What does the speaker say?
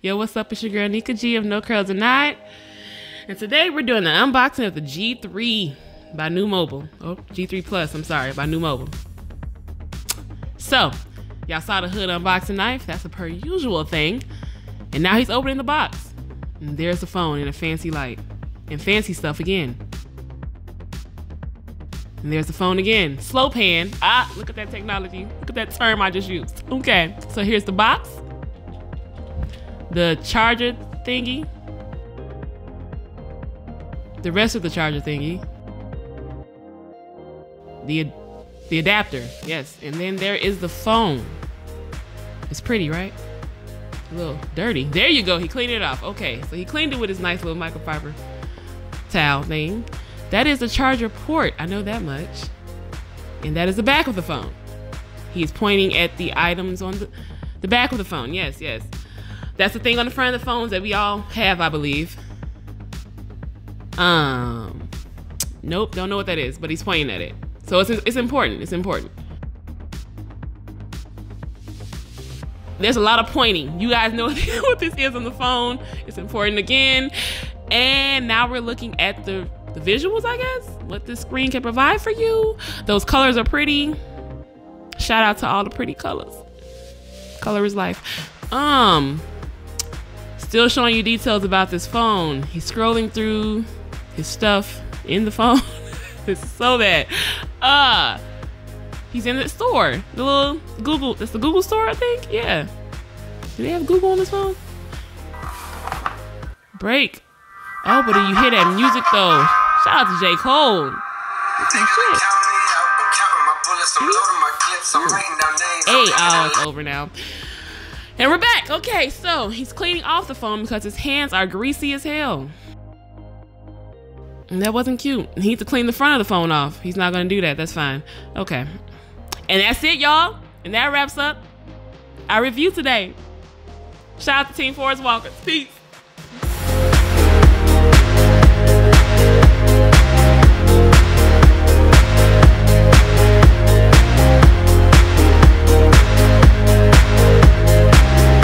Yo, what's up? It's your girl Nika G of No Curls Denied. And today we're doing the unboxing of the G3 by New Mobile. Oh, G3 Plus, I'm sorry, by New Mobile. So, y'all saw the hood unboxing knife. That's a per usual thing. And now he's opening the box. And there's the phone in a fancy light. And fancy stuff again. And there's the phone again. Slow pan. Ah, look at that technology. Look at that term I just used. Okay, so here's the box. The charger thingy. The rest of the charger thingy. The adapter, yes. And then there is the phone. It's pretty, right? A little dirty. There you go, he cleaned it off. Okay, so he cleaned it with his nice little microfiber towel thing. That is the charger port, I know that much. And that is the back of the phone. He's pointing at the items on the back of the phone, yes, yes. That's the thing on the front of the phones that we all have, I believe. Nope, don't know what that is, but he's pointing at it. So it's important, it's important. There's a lot of pointing. You guys know what this is on the phone. It's important again. And now we're looking at the visuals, I guess, what this screen can provide for you. Those colors are pretty. Shout out to all the pretty colors. Color is life. Still showing you details about this phone. He's scrolling through his stuff in the phone. This is so bad. He's in the store. The little Google, that's the Google store, I think? Yeah. Do they have Google on this phone? Break. Oh, but you hear that music though. Shout out to J. Cole. Hey, oh, it's over now. And we're back. Okay, so he's cleaning off the phone because his hands are greasy as hell. And that wasn't cute. He needs to clean the front of the phone off. He's not gonna do that, that's fine. Okay. And that's it, y'all. And that wraps up our review today. Shout out to Team Forrest Walker. Peace.